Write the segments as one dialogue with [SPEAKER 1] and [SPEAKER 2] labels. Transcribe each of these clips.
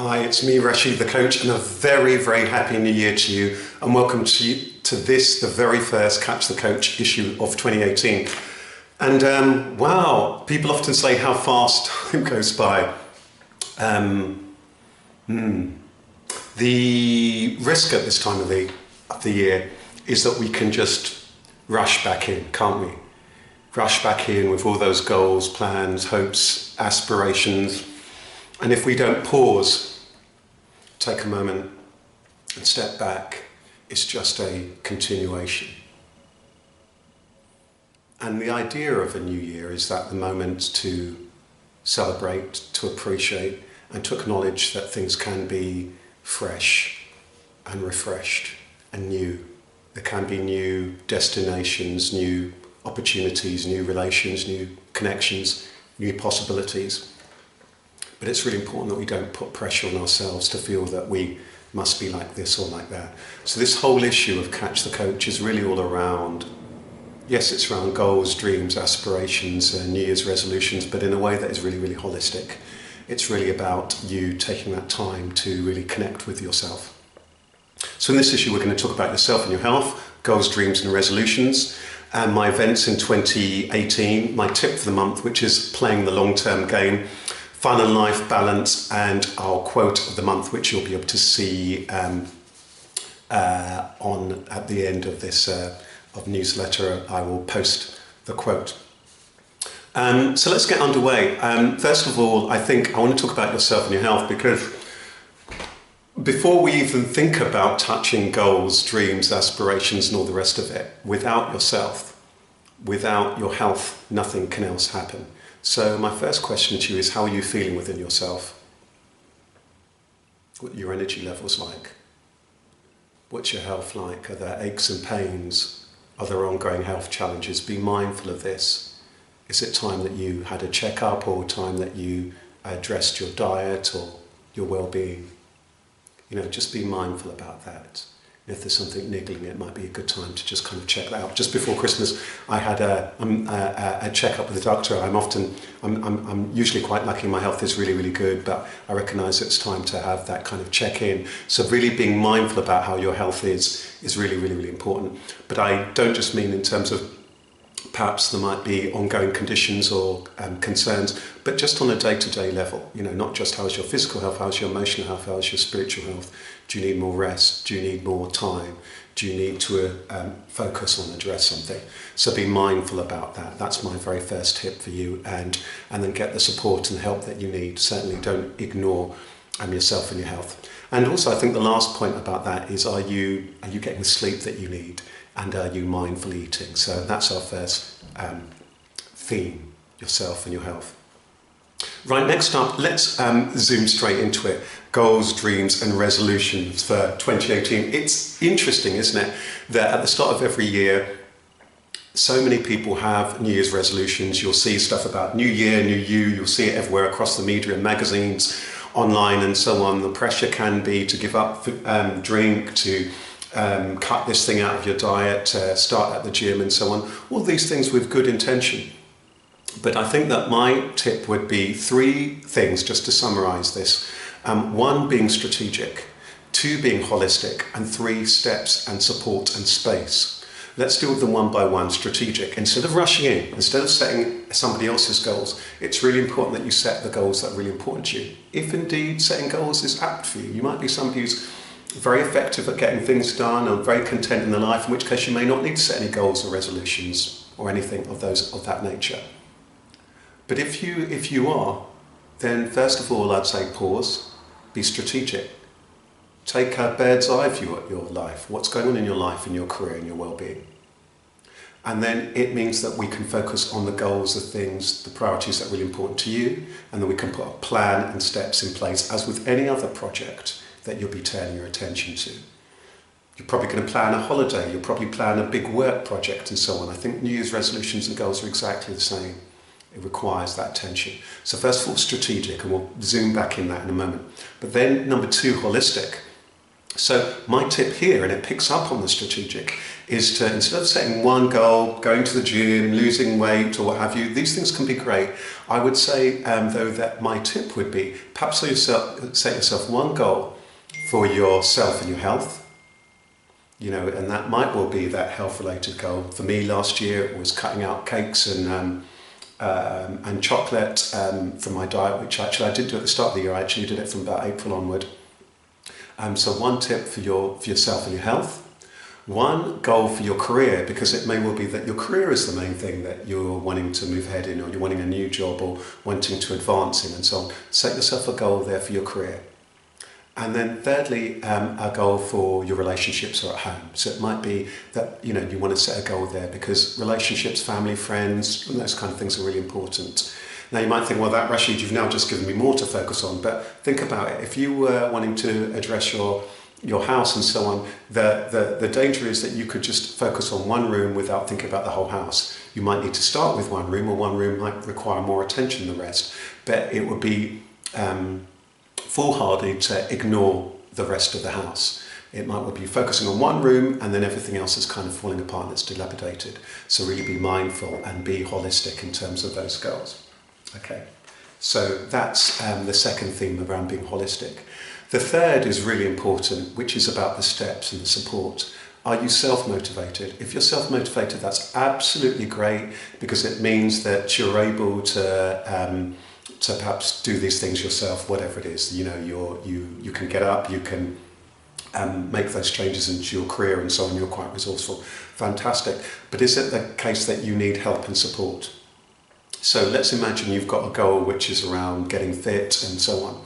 [SPEAKER 1] Hi, it's me, Rasheed, the coach, and a very, very happy new year to you, and welcome to this, the very first Catch the Coach issue of 2018. And wow, people often say how fast time goes by. The risk at this time of the year is that we can just rush back in, can't we? Rush back in with all those goals, plans, hopes, aspirations. And if we don't pause, take a moment and step back, it's just a continuation. And the idea of a new year is that the moment to celebrate, to appreciate, and to acknowledge that things can be fresh and refreshed and new. There can be new destinations, new opportunities, new relations, new connections, new possibilities. But it's really important that we don't put pressure on ourselves to feel that we must be like this or like that. So this whole issue of Catch the Coach is really all around, yes, it's around goals, dreams, aspirations, New Year's resolutions, but in a way that is really, really holistic. It's really about you taking that time to really connect with yourself. So in this issue, we're going to talk about yourself and your health, goals, dreams, and resolutions, and my events in 2018, my tip for the month, which is playing the long-term game, fun and life balance, and our quote of the month, which you'll be able to see at the end of this newsletter. I will post the quote. So let's get underway. First of all, I think I want to talk about yourself and your health, because before we even think about touching goals, dreams, aspirations, and all the rest of it, without yourself, without your health, nothing else can happen. So my first question to you is, how are you feeling within yourself? What are your energy levels like? What's your health like? Are there aches and pains? Are there ongoing health challenges? Be mindful of this. Is it time that you had a checkup, or time that you addressed your diet or your well-being? Just be mindful about that. If there's something niggling, it might be a good time to just kind of check that out. Just before Christmas, I had a checkup with the doctor. I'm usually quite lucky. My health is really, really good, but I recognise it's time to have that kind of check-in. So really being mindful about how your health is really, really, really important. But I don't just mean in terms of perhaps there might be ongoing conditions or concerns, but just on a day-to-day level, not just how's your physical health, how's your emotional health, how's your spiritual health. Do you need more rest? Do you need more time? Do you need to focus on address something? So be mindful about that. That's my very first tip for you, and then get the support and help that you need. Certainly don't ignore yourself and your health. And also, I think the last point about that is, are you getting the sleep that you need? And are you mindful eating? So that's our first theme, yourself and your health. Right, next up, let's zoom straight into it. Goals, dreams, and resolutions for 2018. It's interesting, isn't it, that at the start of every year, so many people have New Year's resolutions. You'll see stuff about New Year, New You. You'll see it everywhere across the media and magazines, online and so on. The pressure can be to give up drink, to cut this thing out of your diet, start at the gym and so on. All these things with good intention. But I think that my tip would be 3 things, just to summarise this. 1, being strategic, 2, being holistic, and 3, steps and support and space. Let's deal with them one by one. Strategic. Instead of rushing in, instead of setting somebody else's goals, it's really important that you set the goals that are really important to you. If indeed setting goals is apt for you, you might be somebody who's very effective at getting things done and very content in their life, in which case you may not need to set any goals or resolutions or anything of that nature. But if you are, then first of all, I'd say pause, be strategic. Take a bird's eye view at your life, what's going on in your life, in your career, in your well-being. And then it means that we can focus on the goals, the things, the priorities that are really important to you, and then we can put a plan and steps in place, as with any other project that you'll be turning your attention to. You're probably going to plan a holiday, you'll probably plan a big work project and so on. I think New Year's resolutions and goals are exactly the same. It requires that attention. So first of all, strategic, and we'll zoom back in that in a moment. But then number 2, holistic. So my tip here, and it picks up on the strategic, is to, instead of setting one goal, going to the gym, losing weight or what have you, these things can be great. I would say, though, that my tip would be perhaps set yourself one goal for yourself and your health. And that might well be that health-related goal. For me, last year it was cutting out cakes and chocolate from my diet, which actually I didn't do at the start of the year. I actually did it from about April onward. So one tip for yourself and your health. One goal for your career, because it may well be that your career is the main thing that you're wanting to move ahead in, or you're wanting a new job or wanting to advance in and so on. Set yourself a goal there for your career. And then thirdly, a goal for your relationships or at home. So it might be that you want to set a goal there because relationships, family, friends, and those kind of things are really important. Now you might think, well, that Rasheed, you've now just given me more to focus on. But think about it. If you were wanting to address your house and so on, the danger is that you could just focus on one room without thinking about the whole house. You might need to start with one room, or one room might require more attention than the rest. But it would be foolhardy to ignore the rest of the house. It might well be focusing on one room and then everything else is kind of falling apart and it's dilapidated. So really be mindful and be holistic in terms of those goals. Okay, so that's the second theme around being holistic. The third is really important, which is about the steps and the support. Are you self-motivated? If you're self-motivated, that's absolutely great, because it means that you're able to perhaps do these things yourself, whatever it is. You can get up, you can make those changes into your career and so on. You're quite resourceful. Fantastic. But is it the case that you need help and support? So let's imagine you've got a goal which is around getting fit and so on.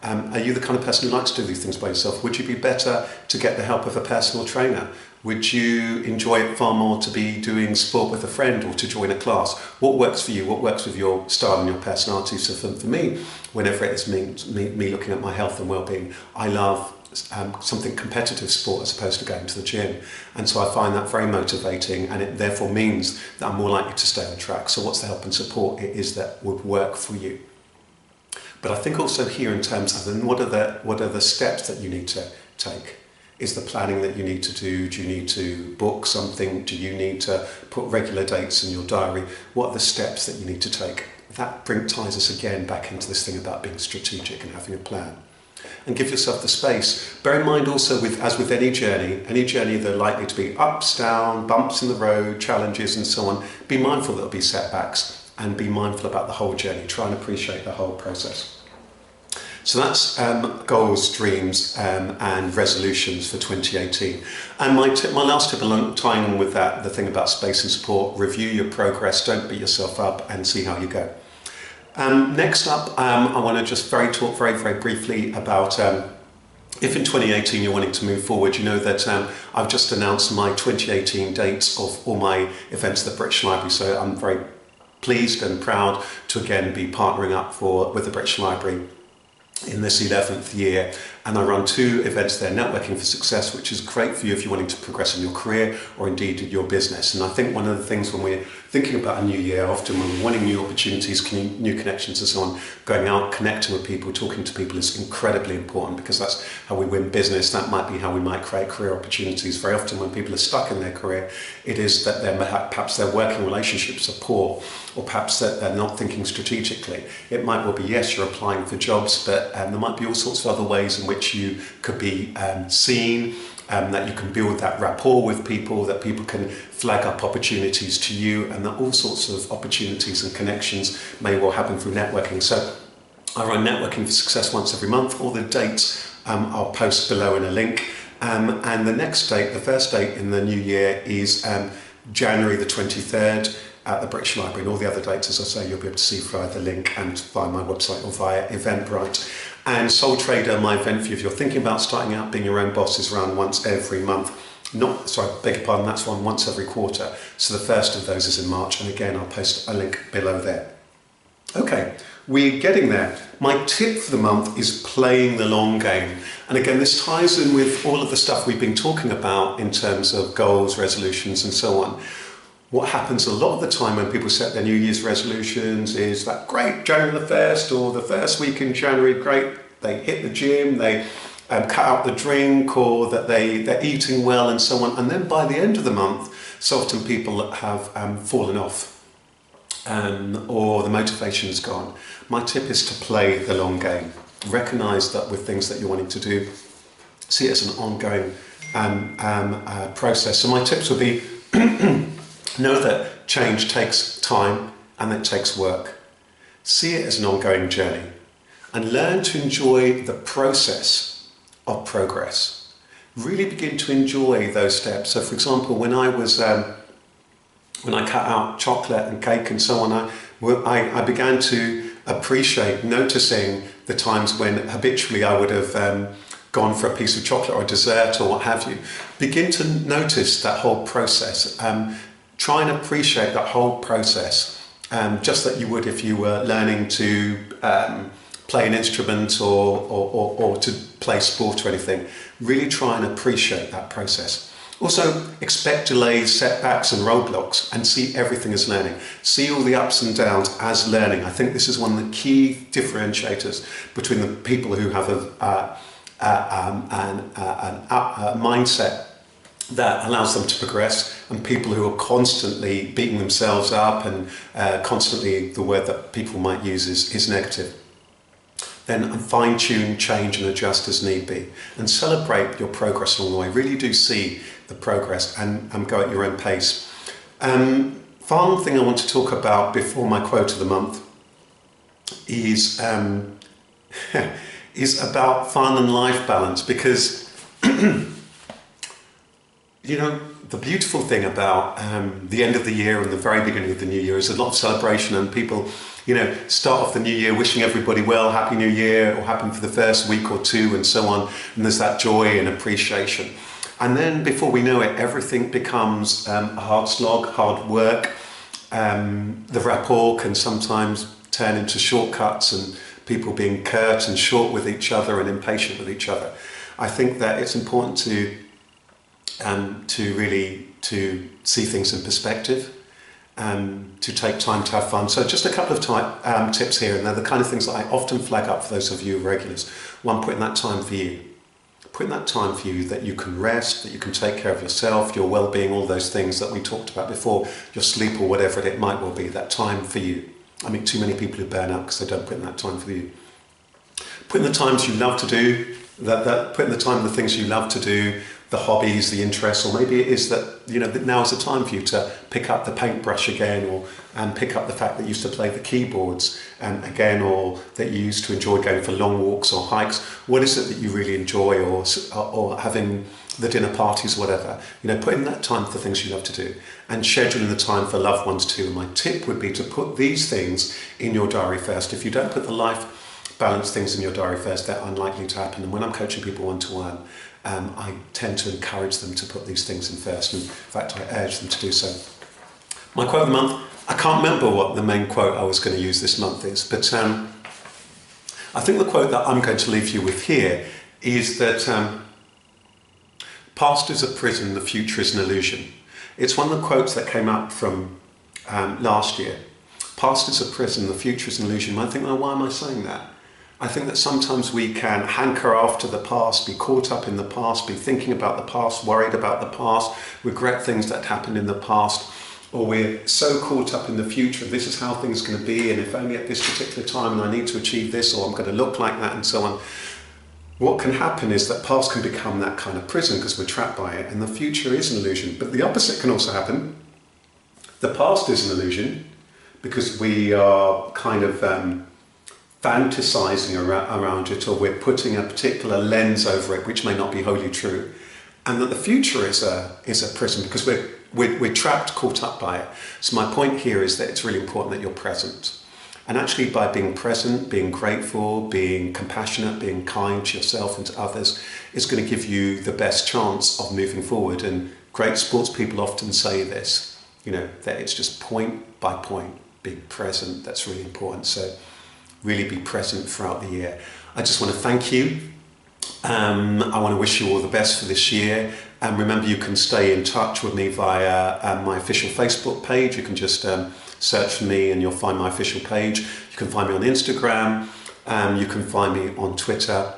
[SPEAKER 1] Are you the kind of person who likes to do these things by yourself? Would you be better to get the help of a personal trainer? Would you enjoy it far more to be doing sport with a friend or to join a class? What works for you? What works with your style and your personality? So for me, whenever it is me looking at my health and well-being, I love something competitive sport as opposed to going to the gym. And so I find that very motivating, and it therefore means that I'm more likely to stay on track. So what's the help and support it is that would work for you? But I think also here in terms of then what are the steps that you need to take? Is the planning that you need to do? Do you need to book something? Do you need to put regular dates in your diary? What are the steps that you need to take? That ties us again back into this thing about being strategic and having a plan. And give yourself the space. Bear in mind also, as with any journey, there are likely to be ups, downs, bumps in the road, challenges and so on. Be mindful there'll be setbacks, and be mindful about the whole journey. Try and appreciate the whole process. So that's goals, dreams and resolutions for 2018. And my last tip, tying in with that, the thing about space and support: review your progress, don't beat yourself up, and see how you go. Next up, I want to talk very briefly about if in 2018 you're wanting to move forward. You know that I've just announced my 2018 dates of all my events at the British Library, so I'm very pleased and proud to again be partnering up with the British Library in this 11th year, and I run 2 events there, Networking for Success, which is great for you if you're wanting to progress in your career or indeed in your business. And I think one of the things when we're thinking about a new year, often when we're wanting new opportunities, new connections and so on, going out, connecting with people, talking to people is incredibly important, because that's how we win business. That might be how we might create career opportunities. Very often when people are stuck in their career, it is that perhaps their working relationships are poor, or perhaps that they're not thinking strategically. It might well be, yes, you're applying for jobs, but there might be all sorts of other ways in which you could be seen, that you can build that rapport with people, that people can flag up opportunities to you, and that all sorts of opportunities and connections may well happen through networking. So I run Networking for Success once every month. All the dates I'll post below in a link. And the next date, the first date in the new year, is January the 23rd. At the British Library, and all the other dates, as I say, you'll be able to see via the link and via my website or via Eventbrite. And Soul Trader, my event for you, if you're thinking about starting out being your own boss, is around once every month. Beg your pardon, that's once every quarter. So the first of those is in March, and again, I'll post a link below there. Okay, we're getting there. My tip for the month is playing the long game. And again, this ties in with all of the stuff we've been talking about in terms of goals, resolutions, and so on. What happens a lot of the time when people set their New Year's resolutions is that great, January the 1st or the first week in January, great, they hit the gym, they cut out the drink, or that they're eating well and so on. And then by the end of the month, so often people have fallen off, or the motivation's gone. My tip is to play the long game. Recognise that with things that you're wanting to do, see it as an ongoing process. So my tips would be, know that change takes time and it takes work. See it as an ongoing journey and learn to enjoy the process of progress. Really begin to enjoy those steps. So for example, when I cut out chocolate and cake and so on, I began to appreciate noticing the times when habitually I would have gone for a piece of chocolate or a dessert or what have you. Begin to notice that whole process. Try and appreciate that whole process, just that you would if you were learning to play an instrument or to play sport or anything. Really try and appreciate that process. Also, expect delays, setbacks and roadblocks, and see everything as learning. See all the ups and downs as learning. I think this is one of the key differentiators between the people who have a mindset that allows them to progress and people who are constantly beating themselves up and constantly, the word that people might use is negative. Then fine-tune, change and adjust as need be, and celebrate your progress along the way. Really do see the progress and go at your own pace. Final thing I want to talk about before my quote of the month is is about fun and life balance, because you know, the beautiful thing about the end of the year and the very beginning of the new year is a lot of celebration, and people, you know, start off the new year wishing everybody well, happy new year, or happy for the first week or two and so on, and there's that joy and appreciation. And then before we know it, everything becomes a hard slog, hard work. The rapport can sometimes turn into shortcuts and people being curt and short with each other and impatient with each other. I think that it's important to really see things in perspective, to take time to have fun. So just a couple of tips here, and they're the kind of things that I often flag up for those of you regulars. One, putting that time for you. Putting that time for you that you can rest, that you can take care of yourself, your well-being, all those things that we talked about before, your sleep or whatever it might well be, that time for you. I mean, too many people who burn out because they don't put in that time for you. Putting the times you love to do, putting the time in the things you love to do, the hobbies, the interests, or maybe it is that, you know, that now is the time for you to pick up the paintbrush again, or pick up the fact that you used to play the keyboards again, or that you used to enjoy going for long walks or hikes. What is it that you really enjoy, or having the dinner parties, whatever? You know, putting that time for things you love to do, and scheduling the time for loved ones too. And my tip would be to put these things in your diary first. If you don't put the life balance things in your diary first, they're unlikely to happen. And when I'm coaching people one-to-one, I tend to encourage them to put these things in first, and in fact I urge them to do so. My quote of the month, I can't remember what the main quote I was going to use this month is, but I think the quote that I'm going to leave you with here is that past is a prison, the future is an illusion. It's one of the quotes that came up from last year. Past is a prison, the future is an illusion. I think, well, why am I saying that? I think that sometimes we can hanker after the past, be caught up in the past, be thinking about the past, worried about the past, regret things that happened in the past, or we're so caught up in the future, this is how things are going to be, and if only at this particular time, and I need to achieve this, or I'm going to look like that, and so on. What can happen is that past can become that kind of prison because we're trapped by it, and the future is an illusion. But the opposite can also happen. The past is an illusion because we are kind of fantasizing around it, or we're putting a particular lens over it which may not be wholly true, and that the future is a prison because we're trapped, caught up by it. So my point here is that it's really important that you're present, and actually by being present, being grateful, being compassionate, being kind to yourself and to others is going to give you the best chance of moving forward. And great sports people often say this, you know, that it's just point by point, being present. That's really important. So really be present throughout the year. I just want to thank you. I want to wish you all the best for this year. And remember, you can stay in touch with me via my official Facebook page. You can just search for me and you'll find my official page. You can find me on Instagram. You can find me on Twitter.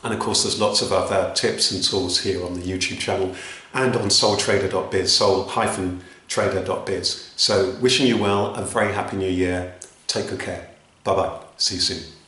[SPEAKER 1] And of course, there's lots of other tips and tools here on the YouTube channel and on soultrader.biz, soul-trader.biz. So wishing you well, a very happy new year. Take good care. Bye-bye. See you soon.